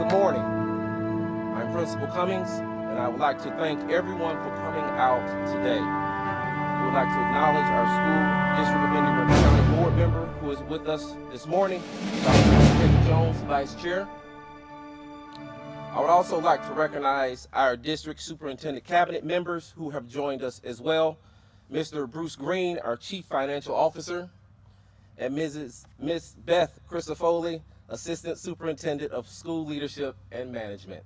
Good morning. I'm Principal Cummings, and I would like to thank everyone for coming out today. We would like to acknowledge our school district of Indian County board member who is with us this morning, Dr. Peggy Jones, Vice Chair. I would also like to recognize our district superintendent cabinet members who have joined us as well. Mr. Bruce Green, our Chief Financial Officer, and Miss Beth Crisafoli, Assistant Superintendent of School Leadership and Management.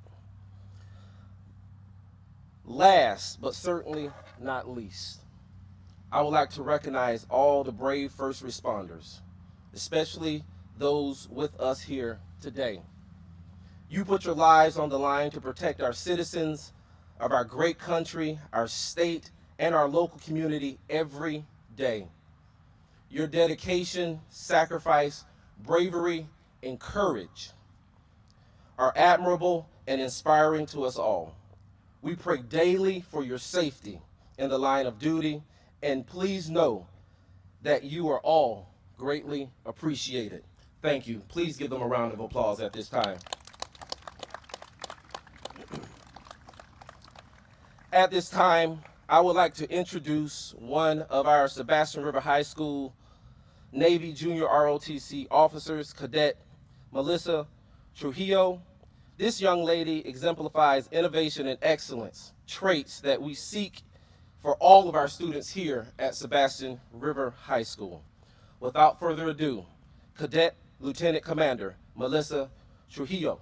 Last, but certainly not least, I would like to recognize all the brave first responders, especially those with us here today. You put your lives on the line to protect our citizens of our great country, our state, and our local community every day. Your dedication, sacrifice, bravery, and courage are admirable and inspiring to us all. We pray daily for your safety in the line of duty, and please know that you are all greatly appreciated. Thank you. Please give them a round of applause at this time. At this time, I would like to introduce one of our Sebastian River High School Navy Junior ROTC officers, Cadet Melissa Trujillo. This young lady exemplifies innovation and excellence, traits that we seek for all of our students here at Sebastian River High School. Without further ado, Cadet Lieutenant Commander Melissa Trujillo.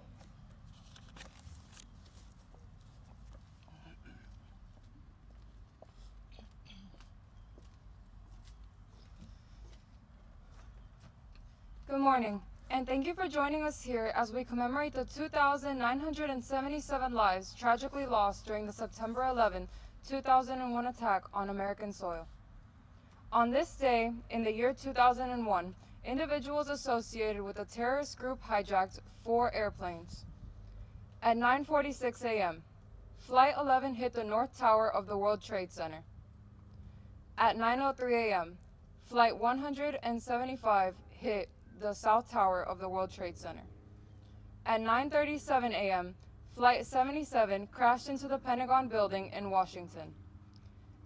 Good morning, and thank you for joining us here as we commemorate the 2,977 lives tragically lost during the September 11, 2001 attack on American soil. On this day, in the year 2001, individuals associated with the terrorist group hijacked 4 airplanes. At 9:46 a.m., Flight 11 hit the North Tower of the World Trade Center. At 9:03 a.m., Flight 175 hit the South Tower of the World Trade Center. At 9:37 a.m., Flight 77 crashed into the Pentagon building in Washington.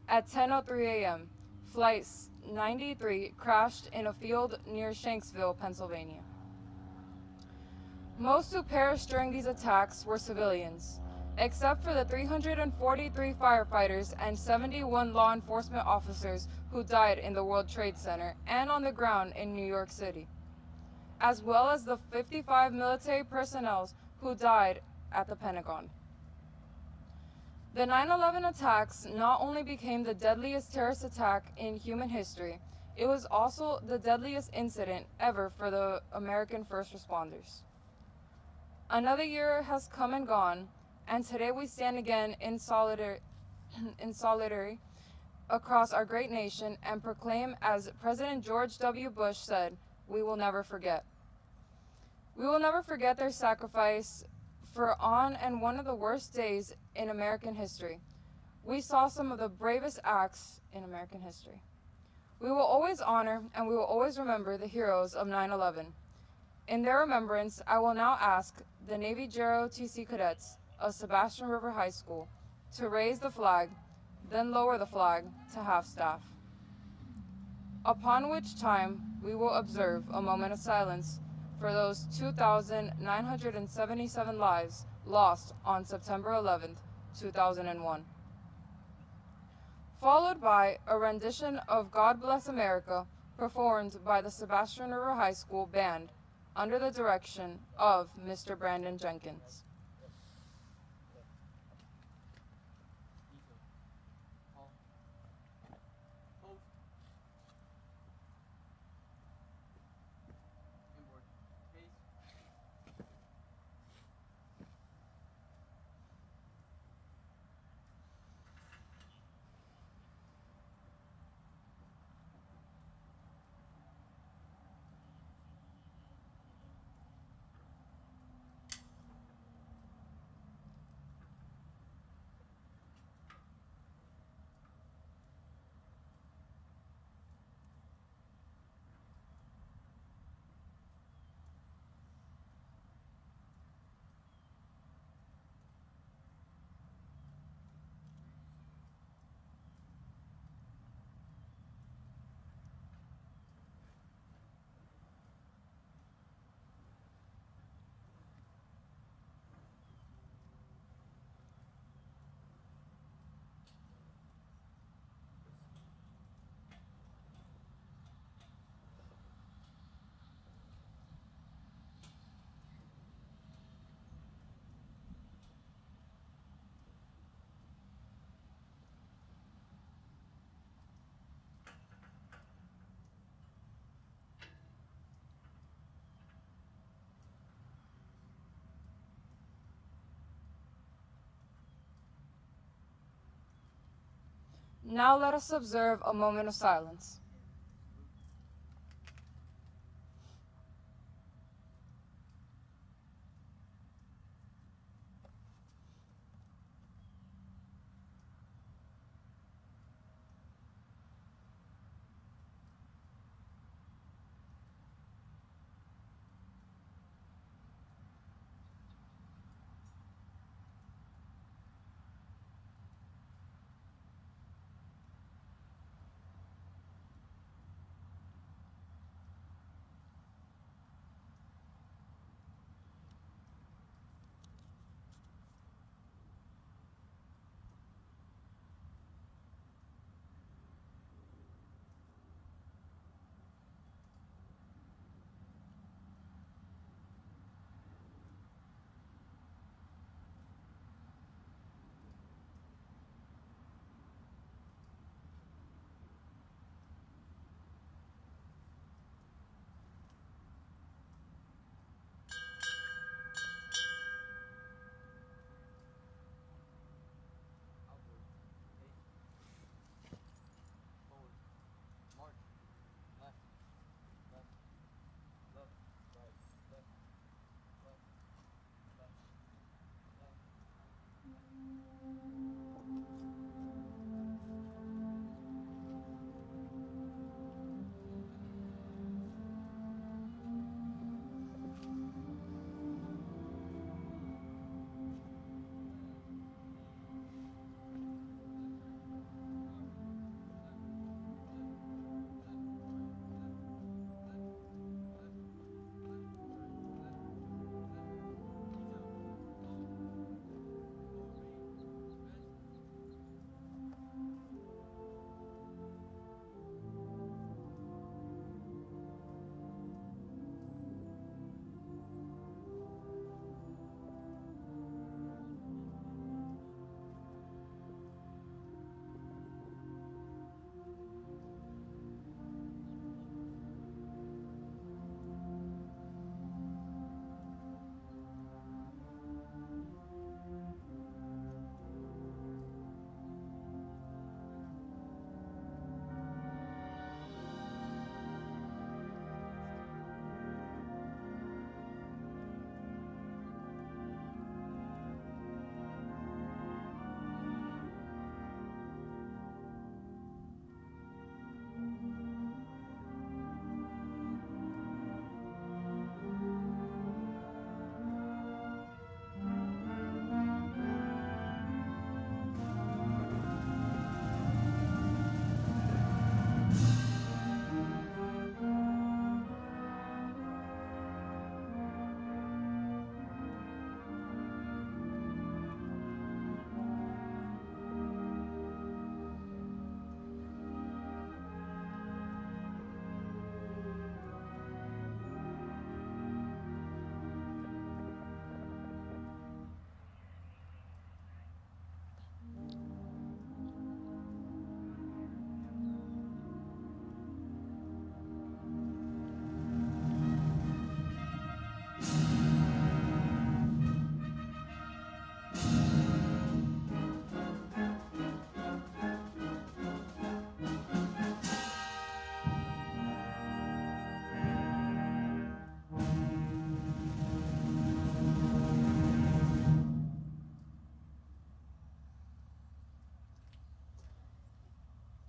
At 10:03 a.m., Flight 93 crashed in a field near Shanksville, Pennsylvania. Most who perished during these attacks were civilians, except for the 343 firefighters and 71 law enforcement officers who died in the World Trade Center and on the ground in New York City, as well as the 55 military personnel who died at the Pentagon. The 9/11 attacks not only became the deadliest terrorist attack in human history, it was also the deadliest incident ever for the American first responders. Another year has come and gone, and today we stand again in solidarity across our great nation and proclaim, as President George W. Bush said, we will never forget. We will never forget their sacrifice for on and one of the worst days in American history. We saw some of the bravest acts in American history. We will always honor and we will always remember the heroes of 9/11. In their remembrance, I will now ask the Navy JROTC cadets of Sebastian River High School to raise the flag, then lower the flag to half-staff. Upon which time we will observe a moment of silence for those 2,977 lives lost on September 11th, 2001. Followed by a rendition of God Bless America performed by the Sebastian River High School Band under the direction of Mr. Brandon Jenkins. Now let us observe a moment of silence.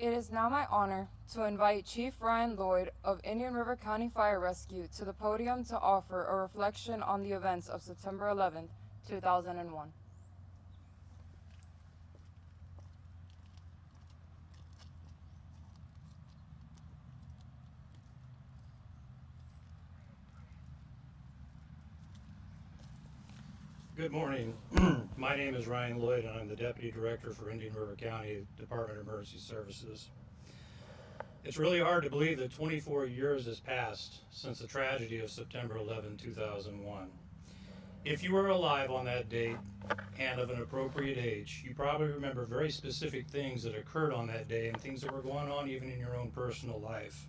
It is now my honor to invite Chief Ryan Lloyd of Indian River County Fire Rescue to the podium to offer a reflection on the events of September 11th, 2001. Good morning. My name is Ryan Lloyd, and I'm the Deputy Director for Indian River County Department of Emergency Services. It's really hard to believe that 24 years has passed since the tragedy of September 11, 2001. If you were alive on that date and of an appropriate age, you probably remember very specific things that occurred on that day and things that were going on even in your own personal life.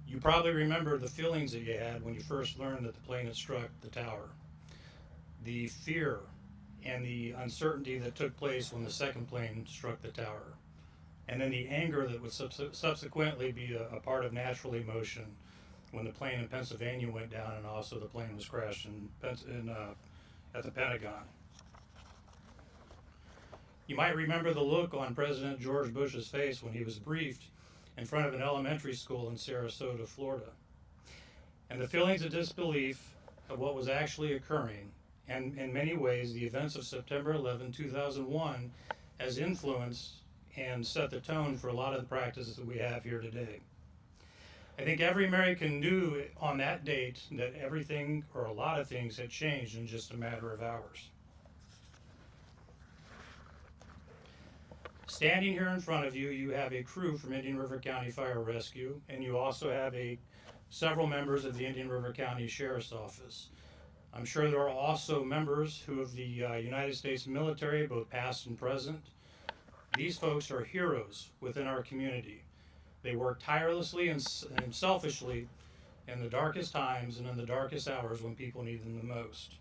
You probably remember the feelings that you had when you first learned that the plane had struck the tower. The fear and the uncertainty that took place when the second plane struck the tower, and then the anger that would subsequently be a part of natural emotion when the plane in Pennsylvania went down and also the plane was crashed at the Pentagon. You might remember the look on President George Bush's face when he was briefed in front of an elementary school in Sarasota, Florida, and the feelings of disbelief of what was actually occurring. And in many ways, the events of September 11, 2001 has influenced and set the tone for a lot of the practices that we have here today. I think every American knew on that date that everything or a lot of things had changed in just a matter of hours. Standing here in front of you, you have a crew from Indian River County Fire Rescue, and you also have several members of the Indian River County Sheriff's Office. I'm sure there are also members who of the United States military, both past and present. These folks are heroes within our community. They work tirelessly and selfishly in the darkest times and in the darkest hours when people need them the most.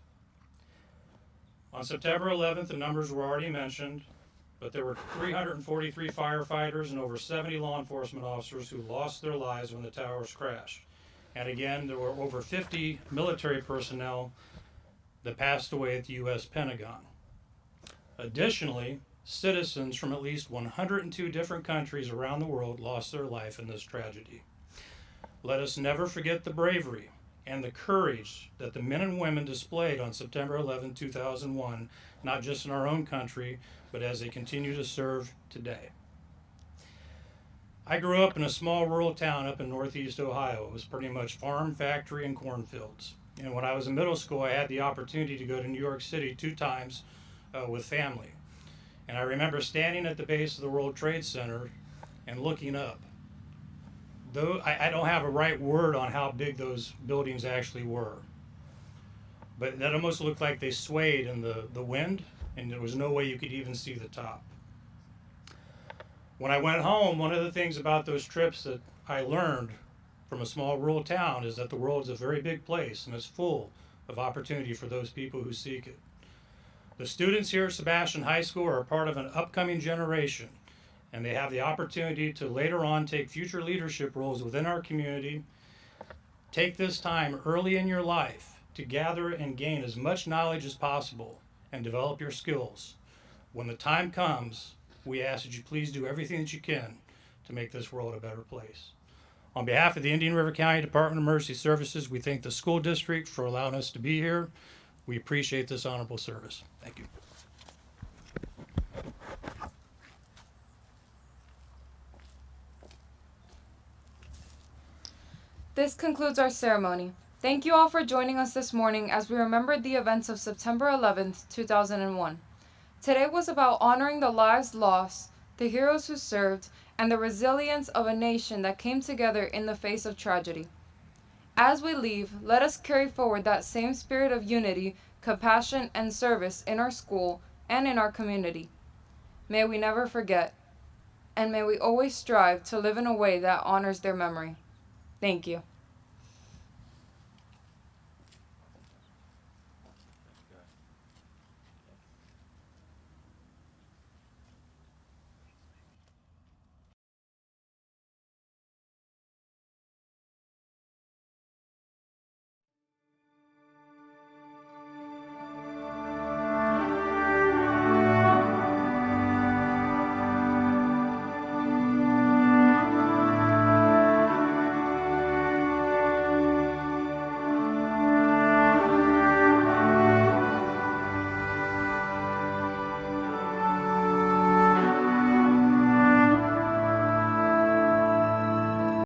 On September 11th, the numbers were already mentioned, but there were 343 firefighters and over 70 law enforcement officers who lost their lives when the towers crashed. And again, there were over 50 military personnel that passed away at the U.S. Pentagon. Additionally, citizens from at least 102 different countries around the world lost their life in this tragedy. Let us never forget the bravery and the courage that the men and women displayed on September 11, 2001, not just in our own country, but as they continue to serve today. I grew up in a small rural town up in northeast Ohio. It was pretty much farm, factory, and cornfields. And when I was in middle school, I had the opportunity to go to New York City 2 times with family. And I remember standing at the base of the World Trade Center and looking up. Though I don't have a right word on how big those buildings actually were, but that almost looked like they swayed in the wind, and there was no way you could even see the top. When I went home, one of the things about those trips that I learned from a small rural town is that the world is a very big place and it's full of opportunity for those people who seek it. The students here at Sebastian High School are a part of an upcoming generation, and they have the opportunity to later on take future leadership roles within our community. Take this time early in your life to gather and gain as much knowledge as possible and develop your skills. When the time comes, we ask that you please do everything that you can to make this world a better place. On behalf of the Indian River County Department of Emergency Services, we thank the school district for allowing us to be here. We appreciate this honorable service. Thank you. This concludes our ceremony. Thank you all for joining us this morning as we remembered the events of September 11th, 2001. Today was about honoring the lives lost, the heroes who served, and the resilience of a nation that came together in the face of tragedy. As we leave, let us carry forward that same spirit of unity, compassion, and service in our school and in our community. May we never forget, and may we always strive to live in a way that honors their memory. Thank you.